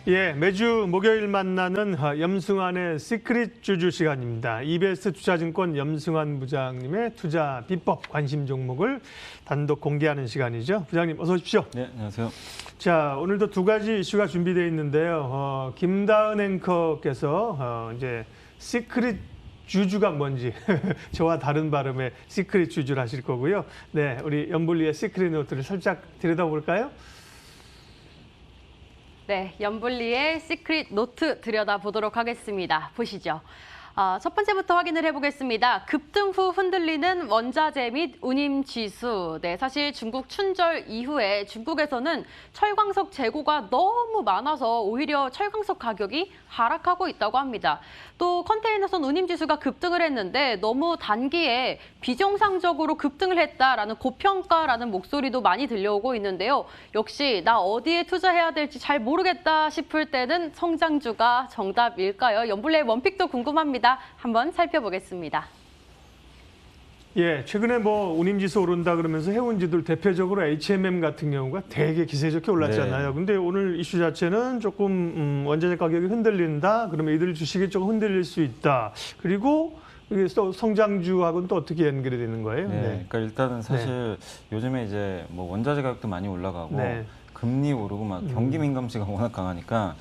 예, 매주 목요일 만나는 염승환의 시크릿 주주 시간입니다. EBS 투자증권 염승환 부장님의 투자 비법 관심 종목을 단독 공개하는 시간이죠. 부장님 어서 오십시오. 네, 안녕하세요. 자, 오늘도 두 가지 이슈가 준비되어 있는데요. 김다은 앵커께서 이제 시크릿 주주가 뭔지 저와 다른 발음의 시크릿 주주를 하실 거고요. 네, 우리 연불리의 시크릿 노트를 살짝 들여다볼까요? 네, 연불리의 시크릿 노트 들여다보도록 하겠습니다. 보시죠. 첫 번째부터 확인을 해보겠습니다. 급등 후 흔들리는 원자재 및 운임 지수. 네, 사실 중국 춘절 이후에 중국에서는 철광석 재고가 너무 많아서 오히려 철광석 가격이 하락하고 있다고 합니다. 또 컨테이너선 운임 지수가 급등을 했는데 너무 단기에 비정상적으로 급등을 했다라는 고평가라는 목소리도 많이 들려오고 있는데요. 역시 나 어디에 투자해야 될지 잘 모르겠다 싶을 때는 성장주가 정답일까요? 연불리의 원픽도 궁금합니다. 한번 살펴보겠습니다. 예, 최근에 뭐 운임지수 오른다 그러면서 해운지들 대표적으로 HMM 같은 경우가 되게 기세 좋게 올랐잖아요. 네. 근데 오늘 이슈 자체는 조금 원자재 가격이 흔들린다. 그러면 이들 주식이 조금 흔들릴 수 있다. 그리고 이게 또 성장주하고는 또 어떻게 연결이 되는 거예요? 네, 그러니까 일단은 사실 요즘에 이제 뭐 원자재 가격도 많이 올라가고 네. 금리 오르고 막 경기 민감치가 워낙 강하니까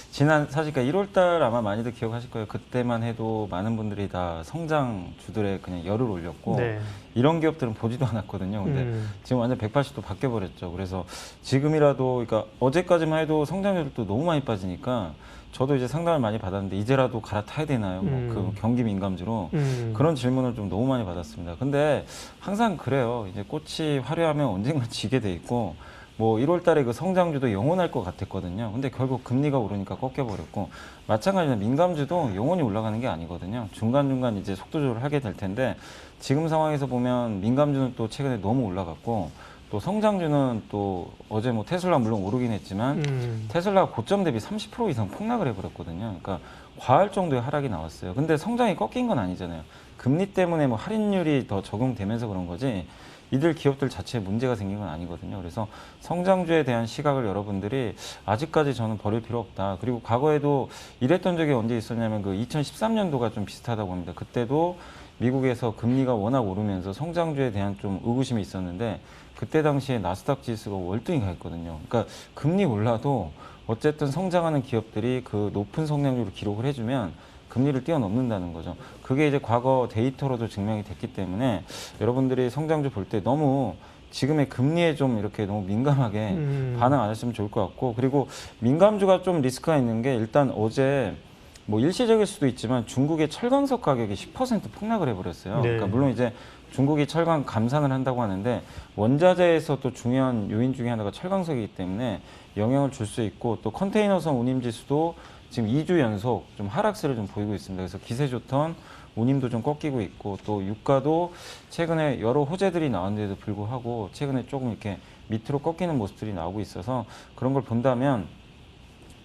지난 사실 그러니까 1월 달 아마 많이들 기억하실 거예요. 그때만 해도 많은 분들이 다 성장주들에 그냥 열을 올렸고 네. 이런 기업들은 보지도 않았거든요. 근데 지금 완전 180도 바뀌어 버렸죠. 그래서 지금이라도 그러니까 어제까지만 해도 성장률도 너무 많이 빠지니까 저도 이제 상담을 많이 받았는데 이제라도 갈아타야 되나요? 뭐 그 경기 민감주로 그런 질문을 좀 너무 많이 받았습니다. 근데 항상 그래요. 이제 꽃이 화려하면 언젠가 지게 돼 있고 뭐 1월 달에 그 성장주도 영원할 것 같았거든요. 근데 결국 금리가 오르니까 꺾여버렸고 마찬가지로 민감주도 영원히 올라가는 게 아니거든요. 중간중간 이제 속도 조절을 하게 될 텐데 지금 상황에서 보면 민감주는 또 최근에 너무 올라갔고 또 성장주는 또 어제 뭐 테슬라 물론 오르긴 했지만 테슬라가 고점 대비 30% 이상 폭락을 해버렸거든요. 그러니까 과할 정도의 하락이 나왔어요. 근데 성장이 꺾인 건 아니잖아요. 금리 때문에 뭐 할인율이 더 적용되면서 그런 거지 이들 기업들 자체에 문제가 생긴 건 아니거든요. 그래서 성장주에 대한 시각을 여러분들이 아직까지 저는 버릴 필요 없다. 그리고 과거에도 이랬던 적이 언제 있었냐면 그 2013년도가 좀 비슷하다고 합니다. 그때도 미국에서 금리가 워낙 오르면서 성장주에 대한 좀 의구심이 있었는데 그때 당시에 나스닥 지수가 월등히 강했거든요. 그러니까 금리 올라도 어쨌든 성장하는 기업들이 그 높은 성장률을 기록을 해주면 금리를 뛰어넘는다는 거죠. 그게 이제 과거 데이터로도 증명이 됐기 때문에 여러분들이 성장주 볼 때 너무 지금의 금리에 좀 이렇게 너무 민감하게 반응 안 했으면 좋을 것 같고 그리고 민감주가 좀 리스크가 있는 게 일단 어제 뭐 일시적일 수도 있지만 중국의 철광석 가격이 10% 폭락을 해버렸어요. 네. 그러니까 물론 이제 중국이 철강 감산을 한다고 하는데 원자재에서 또 중요한 요인 중에 하나가 철광석이기 때문에 영향을 줄 수 있고 또 컨테이너선 운임지수도 지금 2주 연속 좀 하락세를 좀 보이고 있습니다. 그래서 기세 좋던 운임도 좀 꺾이고 있고 또 유가도 최근에 여러 호재들이 나왔는데도 불구하고 최근에 조금 이렇게 밑으로 꺾이는 모습들이 나오고 있어서 그런 걸 본다면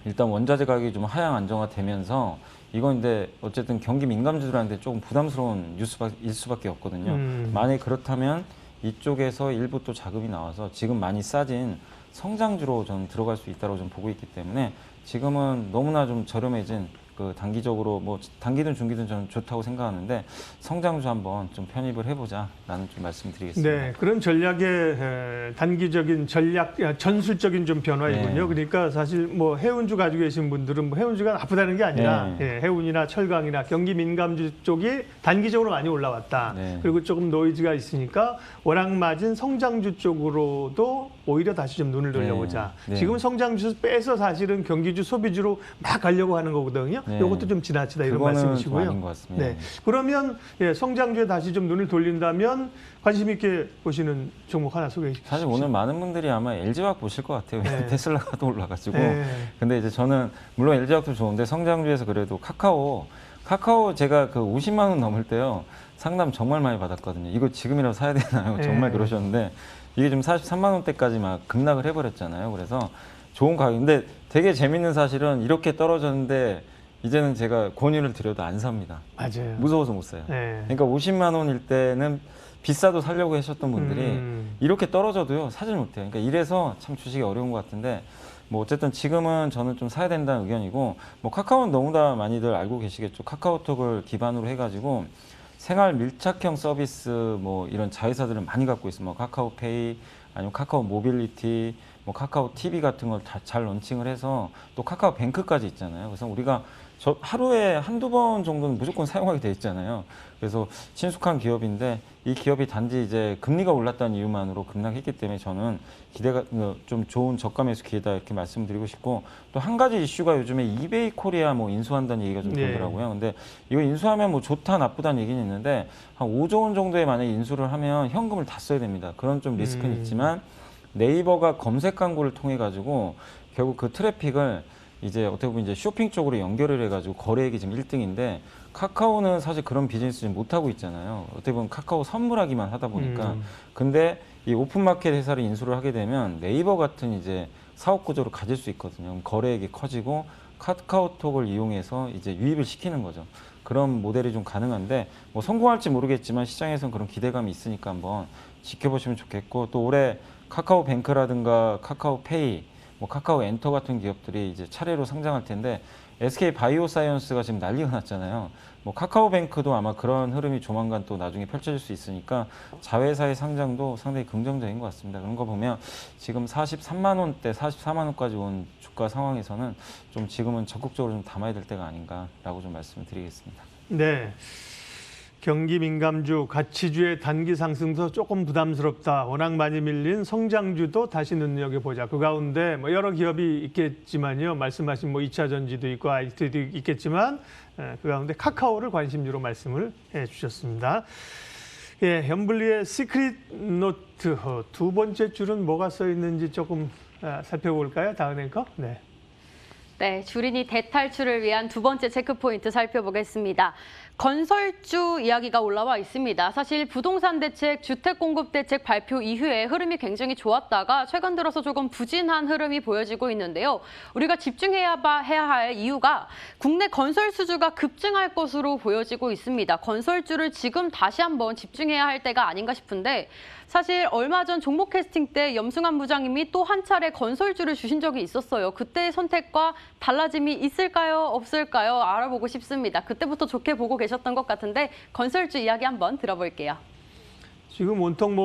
일단 원자재 가격이 좀 하향 안정화되면서 이건 근데 어쨌든 경기 민감주들한테 조금 부담스러운 뉴스일 수밖에 없거든요. 만약에 그렇다면 이쪽에서 일부 또 자금이 나와서 지금 많이 싸진 성장주로 저는 들어갈 수 있다고 좀 보고 있기 때문에 지금은 너무나 좀 저렴해진 그 단기적으로 뭐 단기든 중기든 저는 좋다고 생각하는데 성장주 한번 좀 편입을 해보자라는 좀 말씀드리겠습니다. 네, 그런 전략의 단기적인 전략, 전술적인 좀 변화이군요. 네. 그러니까 사실 뭐 해운주 가지고 계신 분들은 뭐 해운주가 나쁘다는 게 아니라 네. 해운이나 철강이나 경기 민감주 쪽이 단기적으로 많이 올라왔다. 네. 그리고 조금 노이즈가 있으니까 워낙 맞은 성장주 쪽으로도 오히려 다시 좀 눈을 돌려보자. 네. 네. 지금 성장주 빼서 사실은 경기주, 소비주로 막 가려고 하는 거거든요. 네. 이것도 좀 지나치다 이런 그거는 말씀이시고요. 좀 아닌 것 같습니다. 네. 그러면 성장주에 다시 좀 눈을 돌린다면 관심 있게 보시는 종목 하나 소개해 주십시오. 사실 오늘 많은 분들이 아마 LG화학 보실 것 같아요. 네. 테슬라가 또 올라가지고. 네. 근데 이제 저는 물론 LG화학도 좋은데 성장주에서 그래도 카카오 제가 그 50만 원 넘을 때요. 상담 정말 많이 받았거든요. 이거 지금이라도 사야 되나요? 네. 정말 그러셨는데 이게 지금 43만 원대까지 막 급락을 해버렸잖아요. 그래서 좋은 가격인데 되게 재밌는 사실은 이렇게 떨어졌는데 이제는 제가 권유를 드려도 안 삽니다. 맞아요. 무서워서 못 사요. 네. 그러니까 50만 원일 때는 비싸도 사려고 하셨던 분들이 이렇게 떨어져도요 사질 못해요. 그러니까 이래서 참 주식이 어려운 것 같은데 뭐 어쨌든 지금은 저는 좀 사야 된다는 의견이고, 뭐 카카오는 너무나 많이들 알고 계시겠죠. 카카오톡을 기반으로 해가지고 생활 밀착형 서비스 뭐 이런 자회사들을 많이 갖고 있습니다. 뭐 카카오페이 아니면 카카오 모빌리티, 뭐 카카오 TV 같은 걸 다 잘 런칭을 해서 또 카카오 뱅크까지 있잖아요. 그래서 우리가 하루에 한두 번 정도는 무조건 사용하게 돼 있잖아요. 그래서 친숙한 기업인데 이 기업이 단지 이제 금리가 올랐다는 이유만으로 급락했기 때문에 저는 기대가 좀 좋은 저가 매수 기회다 이렇게 말씀드리고 싶고, 또 한 가지 이슈가 요즘에 이베이 코리아 뭐 인수한다는 얘기가 좀 돌더라고요. 근데 이거 인수하면 뭐 좋다 나쁘다는 얘기는 있는데 한 5조 원 정도에 만약에 인수를 하면 현금을 다 써야 됩니다. 그런 좀 리스크는 있지만 네이버가 검색 광고를 통해 가지고 결국 그 트래픽을 이제 어떻게 보면 이제 쇼핑 쪽으로 연결을 해가지고 거래액이 지금 1등인데 카카오는 사실 그런 비즈니스 좀 못하고 있잖아요. 어떻게 보면 카카오 선물하기만 하다 보니까. 근데 이 오픈마켓 회사를 인수를 하게 되면 네이버 같은 이제 사업 구조를 가질 수 있거든요. 그럼 거래액이 커지고 카카오톡을 이용해서 이제 유입을 시키는 거죠. 그런 모델이 좀 가능한데 뭐 성공할지 모르겠지만 시장에서는 그런 기대감이 있으니까 한번 지켜보시면 좋겠고, 또 올해 카카오뱅크라든가 카카오페이, 뭐 카카오 엔터 같은 기업들이 이제 차례로 상장할 텐데 SK 바이오사이언스가 지금 난리가 났잖아요. 뭐 카카오뱅크도 아마 그런 흐름이 조만간 또 나중에 펼쳐질 수 있으니까 자회사의 상장도 상당히 긍정적인 것 같습니다. 그런 거 보면 지금 43만 원대, 44만 원까지 온 주가 상황에서는 좀 지금은 적극적으로 좀 담아야 될 때가 아닌가라고 좀 말씀을 드리겠습니다. 네. 경기 민감주, 가치주의 단기 상승도 조금 부담스럽다. 워낙 많이 밀린 성장주도 다시 눈여겨보자. 그 가운데 뭐 여러 기업이 있겠지만요. 말씀하신 뭐 2차 전지도 있고 IT도 있겠지만 그 가운데 카카오를 관심주로 말씀을 해주셨습니다. 예, 현블리의 시크릿 노트 두 번째 줄은 뭐가 써 있는지 조금 살펴볼까요? 다음 앵커. 네. 네, 주린이 대탈출을 위한 두 번째 체크포인트 살펴보겠습니다. 건설주 이야기가 올라와 있습니다. 사실 부동산 대책, 주택 공급 대책 발표 이후에 흐름이 굉장히 좋았다가 최근 들어서 조금 부진한 흐름이 보여지고 있는데요. 우리가 집중해야 할 이유가 국내 건설 수주가 급증할 것으로 보여지고 있습니다. 건설주를 지금 다시 한번 집중해야 할 때가 아닌가 싶은데, 사실 얼마 전 종목 캐스팅 때 염승환 부장님이 또 한 차례 건설주를 주신 적이 있었어요. 그때의 선택과 달라짐이 있을까요? 없을까요? 알아보고 싶습니다. 그때부터 좋게 보고 계셨던 것 같은데 건설주 이야기 한번 들어볼게요. 지금 온통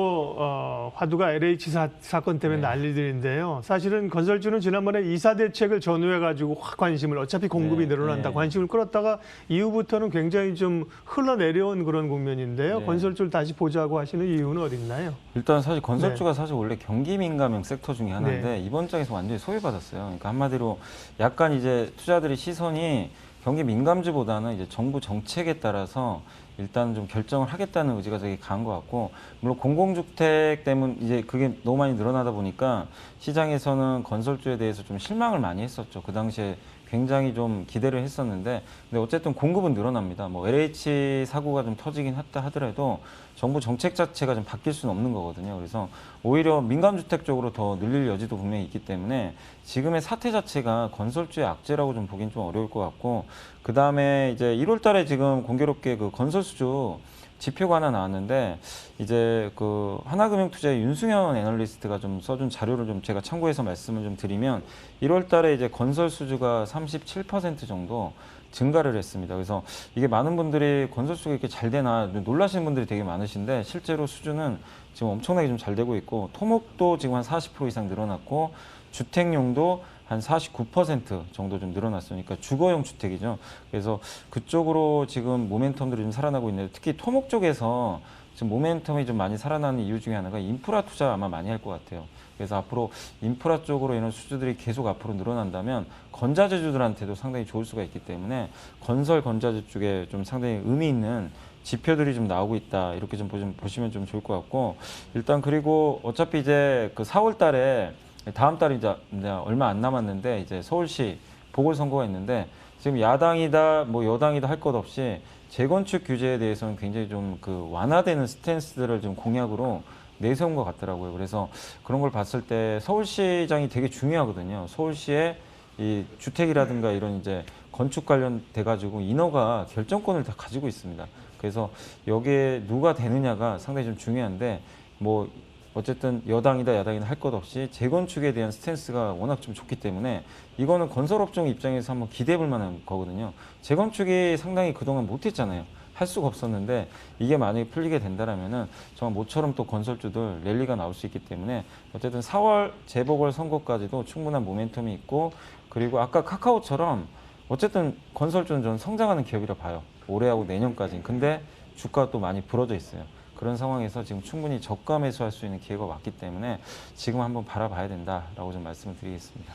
화두가 LH 사건 때문에 난리들인데요. 사실은 건설주는 지난번에 이사 대책을 전후해가지고 확 관심을, 어차피 공급이 늘어난다 관심을 끌었다가 이후부터는 굉장히 좀 흘러내려온 그런 국면인데요. 건설주를 다시 보자고 하시는 이유는 어디 있나요? 일단 사실 건설주가 사실 원래 경기 민감형 섹터 중에 하나인데 이번 장에서 완전히 소외받았어요. 그러니까 한마디로 약간 이제 투자들의 시선이 경기 민감주보다는 이제 정부 정책에 따라서 일단 좀 결정을 하겠다는 의지가 되게 강한 것 같고, 물론 공공주택 때문에 이제 그게 너무 많이 늘어나다 보니까 시장에서는 건설주에 대해서 좀 실망을 많이 했었죠. 그 당시에 굉장히 좀 기대를 했었는데, 근데 어쨌든 공급은 늘어납니다. 뭐 LH 사고가 좀 터지긴 했다 하더라도 정부 정책 자체가 좀 바뀔 수는 없는 거거든요. 그래서 오히려 민간주택 쪽으로 더 늘릴 여지도 분명히 있기 때문에 지금의 사태 자체가 건설주의 악재라고 좀 보긴 좀 어려울 것 같고, 그 다음에 이제 1월 달에 지금 공교롭게 그 건설수주 지표가 하나 나왔는데, 이제 그 하나금융투자의 윤승현 애널리스트가 좀 써준 자료를 좀 제가 참고해서 말씀을 좀 드리면 1월 달에 이제 건설 수주가 37% 정도 증가를 했습니다. 그래서 이게 많은 분들이 건설 수주가 이렇게 잘 되나 놀라시는 분들이 되게 많으신데, 실제로 수주는 지금 엄청나게 좀 잘 되고 있고, 토목도 지금 한 40% 이상 늘어났고, 주택용도 한 49% 정도 좀 늘어났으니까 주거용 주택이죠. 그래서 그쪽으로 지금 모멘텀들이 좀 살아나고 있는데, 특히 토목 쪽에서 지금 모멘텀이 좀 많이 살아나는 이유 중에 하나가 인프라 투자 아마 많이 할 것 같아요. 그래서 앞으로 인프라 쪽으로 이런 수주들이 계속 앞으로 늘어난다면 건자재주들한테도 상당히 좋을 수가 있기 때문에 건설 건자재 쪽에 좀 상당히 의미 있는 지표들이 좀 나오고 있다, 이렇게 좀 보시면 좀 좋을 것 같고, 일단 그리고 어차피 이제 그 4월 달에 다음 달이 이제 얼마 안 남았는데 이제 서울시 보궐선거가 있는데, 지금 야당이다 뭐 여당이다 할 것 없이 재건축 규제에 대해서는 굉장히 좀 그 완화되는 스탠스들을 좀 공약으로 내세운 것 같더라고요. 그래서 그런 걸 봤을 때 서울시장이 되게 중요하거든요. 서울시의 이 주택이라든가 이런 이제 건축 관련돼 가지고 인허가 결정권을 다 가지고 있습니다. 그래서 여기에 누가 되느냐가 상당히 좀 중요한데, 뭐 어쨌든 여당이다 야당이다 할 것 없이 재건축에 대한 스탠스가 워낙 좀 좋기 때문에 이거는 건설업종 입장에서 한번 기대해 볼 만한 거거든요. 재건축이 상당히 그동안 못했잖아요. 할 수가 없었는데 이게 만약에 풀리게 된다라면은 정말 모처럼 또 건설주들 랠리가 나올 수 있기 때문에 어쨌든 4월 재보궐선거까지도 충분한 모멘텀이 있고 그리고 아까 카카오처럼 어쨌든 건설주는 저는 성장하는 기업이라 봐요. 올해하고 내년까지. 근데 주가가 또 많이 불어져 있어요. 그런 상황에서 지금 충분히 저가 매수할 수 있는 기회가 왔기 때문에 지금 한번 바라봐야 된다라고 좀 말씀을 드리겠습니다.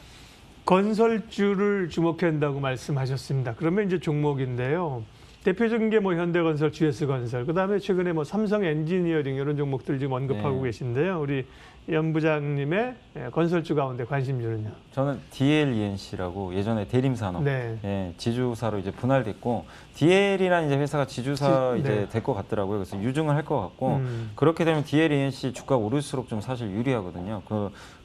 건설주를 주목해야 한다고 말씀하셨습니다. 그러면 이제 종목인데요. 대표적인 게 뭐 현대건설, GS건설, 그다음에 최근에 뭐 삼성 엔지니어링 이런 종목들 지금 언급하고 네. 계신데요. 우리 연 부장님의 건설주 가운데 관심주는요? 저는 DLENC라고 예전에 대림산업 네. 예, 지주사로 이제 분할됐고 DL이라는 이제 회사가 지주사 네. 이제 될 것 같더라고요. 그래서 유증을 할 것 같고 그렇게 되면 DLENC 주가 오를수록 좀 사실 유리하거든요.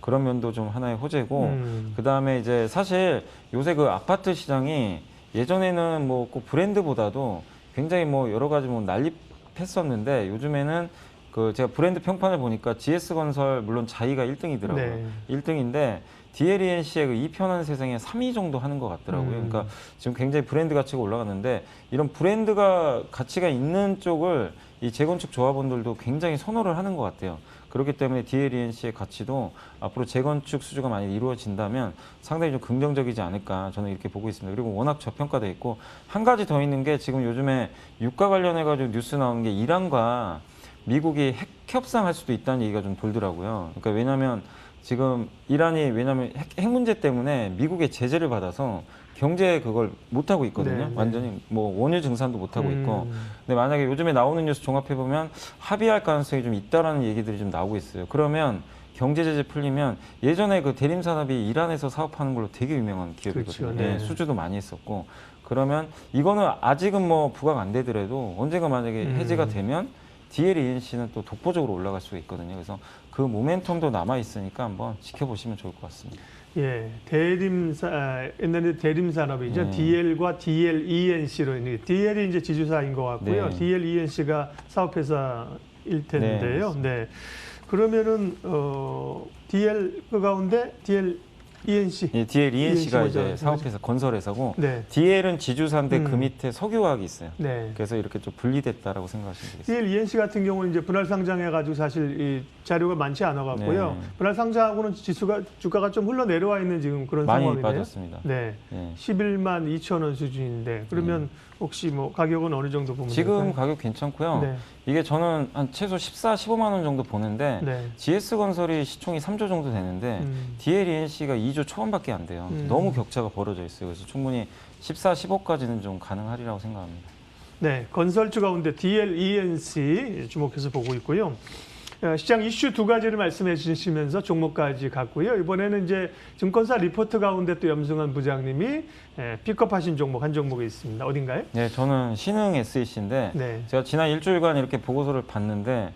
그런 면도 좀 하나의 호재고 그 다음에 이제 사실 요새 그 아파트 시장이 예전에는 뭐 꼭 브랜드보다도 굉장히 뭐 여러 가지 뭐 난립했었는데 요즘에는 그 제가 브랜드 평판을 보니까 GS건설 물론 자이가 1등이더라고요. 네. 1등인데 DLENC의 그 2편한 세상에 3위 정도 하는 것 같더라고요. 그러니까 지금 굉장히 브랜드 가치가 올라갔는데 이런 브랜드가 가치가 있는 쪽을 이 재건축 조합원들도 굉장히 선호를 하는 것 같아요. 그렇기 때문에 DLENC의 가치도 앞으로 재건축 수주가 많이 이루어진다면 상당히 좀 긍정적이지 않을까 저는 이렇게 보고 있습니다. 그리고 워낙 저평가돼 있고 한 가지 더 있는 게 지금 요즘에 유가 관련해가지고 뉴스 나오는 게 이란과 미국이 핵 협상할 수도 있다는 얘기가 좀 돌더라고요. 그러니까 왜냐하면 지금 이란이 왜냐하면 핵 문제 때문에 미국의 제재를 받아서 경제 그걸 못 하고 있거든요. 네, 네. 완전히 뭐 원유 증산도 못 하고 있고. 근데 만약에 요즘에 나오는 뉴스 종합해 보면 합의할 가능성이 좀 있다라는 얘기들이 좀 나오고 있어요. 그러면 경제 제재 풀리면 예전에 그 대림산업이 이란에서 사업하는 걸로 되게 유명한 기업이거든요. 그렇죠. 네. 예, 수주도 많이 했었고. 그러면 이거는 아직은 뭐 부각 안 되더라도 언젠가 만약에 해제가 되면 DLENC는 또 독보적으로 올라갈 수가 있거든요. 그래서 그 모멘텀도 남아 있으니까 한번 지켜보시면 좋을 것 같습니다. 예, 옛날에 대림산업이죠. 네. DL과 DLENC로 있는 DL이 이제 지주사인 것 같고요. 네. DLENC가 사업회사일 텐데요. 네, 네. 그러면은 DL 그 가운데 DLENC. 예, DLENC가 뭐죠? 이제 사업회사 건설회사고 네. DL은 지주사인데 그 밑에 석유화학이 있어요. 네. 그래서 이렇게 좀 분리됐다라고 생각하시면 되겠습니다. DLENC 같은 경우는 이제 분할 상장해가지고 사실 이 자료가 많지 않아갖고요. 네. 분할 상장하고는 주가가 좀 흘러내려와 있는 지금 그런 많이 상황이네요. 빠졌습니다. 네. 예. 11만 2천 원 수준인데 그러면 혹시 뭐 가격은 어느 정도 보면 지금 될까요? 가격 괜찮고요. 네. 이게 저는 한 최소 14, 15만 원 정도 보는데 네. GS건설이 시총이 3조 정도 되는데 DLENC가 2조 초반밖에 안 돼요. 너무 격차가 벌어져 있어요. 그래서 충분히 14, 15까지는 좀 가능하리라고 생각합니다. 네, 건설주 가운데 DLENC 주목해서 보고 있고요. 시장 이슈 두 가지를 말씀해 주시면서 종목까지 갔고요. 이번에는 이제 증권사 리포트 가운데 또 염승환 부장님이 픽업하신 종목 한 종목이 있습니다. 어딘가요? 네, 저는 신흥 SEC인데 네. 제가 지난 일주일간 이렇게 보고서를 봤는데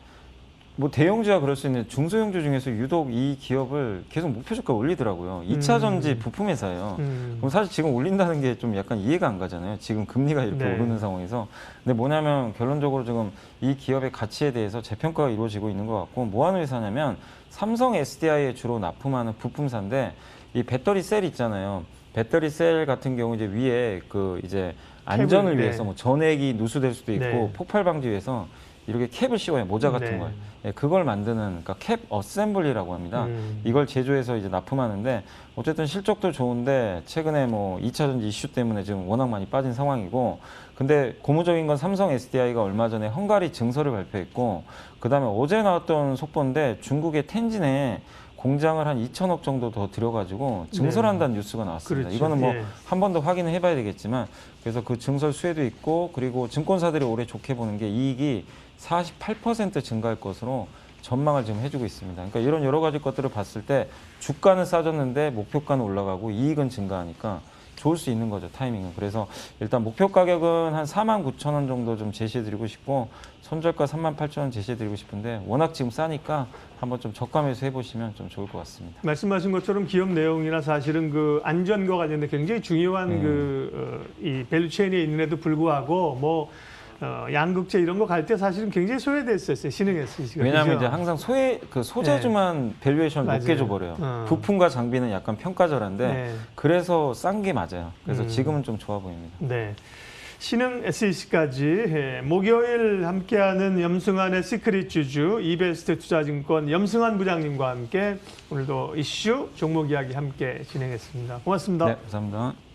뭐 대형주야 그럴 수 있는 중소형주 중에서 유독 이 기업을 계속 목표 주가 올리더라고요. 2차 전지 부품 회사예요. 그럼 사실 지금 올린다는 게 좀 약간 이해가 안 가잖아요. 지금 금리가 이렇게 네. 오르는 상황에서. 근데 뭐냐면 결론적으로 지금 이 기업의 가치에 대해서 재평가가 이루어지고 있는 것 같고 뭐 하는 회사냐면 삼성 SDI에 주로 납품하는 부품사인데 이 배터리 셀 있잖아요. 배터리 셀 같은 경우 이제 위에 그 이제 안전을 캡을, 위해서 네. 뭐 전액이 누수될 수도 있고 네. 폭발 방지 위해서 이렇게 캡을 씌워요. 모자 같은 네. 걸. 예, 그걸 만드는 그러니까 캡 어셈블리라고 합니다. 이걸 제조해서 이제 납품하는데 어쨌든 실적도 좋은데 최근에 뭐 2차 전지 이슈 때문에 지금 워낙 많이 빠진 상황이고 근데 고무적인 건 삼성 SDI가 얼마 전에 헝가리 증설을 발표했고 그다음에 어제 나왔던 속보인데 중국의 텐진에 공장을 한 2천억 정도 더 들여가지고 증설한다는 뉴스가 나왔습니다. 그렇죠. 이거는 뭐 예. 한 번 더 확인을 해봐야 되겠지만 그래서 그 증설 수혜도 있고 그리고 증권사들이 올해 좋게 보는 게 이익이 48% 증가할 것으로 전망을 지금 해주고 있습니다. 그러니까 이런 여러 가지 것들을 봤을 때 주가는 싸졌는데 목표가는 올라가고 이익은 증가하니까 좋을 수 있는 거죠, 타이밍은. 그래서 일단 목표 가격은 한 49,000원 정도 좀 제시해드리고 싶고 손절가 38,000원 제시해드리고 싶은데 워낙 지금 싸니까 한번 좀 저가 매수 해보시면 좀 좋을 것 같습니다. 말씀하신 것처럼 기업 내용이나 사실은 그 안전과 관련된 굉장히 중요한 이 밸류체인에 있는데도 불구하고 뭐 양극재 이런 거 갈 때 사실은 굉장히 소외됐었어요. 신흥 SEC가. 왜냐하면 그죠? 이제 항상 소재주만 밸류에이션을 맞아요. 높게 줘버려요. 어. 부품과 장비는 약간 평가절하인데 네. 그래서 싼 게 맞아요. 그래서 지금은 좀 좋아 보입니다. 네. 신흥 SEC까지 목요일 함께하는 염승환의 시크릿 주주 이베스트 투자증권 염승환 부장님과 함께 오늘도 이슈 종목 이야기 함께 진행했습니다. 고맙습니다. 네, 감사합니다.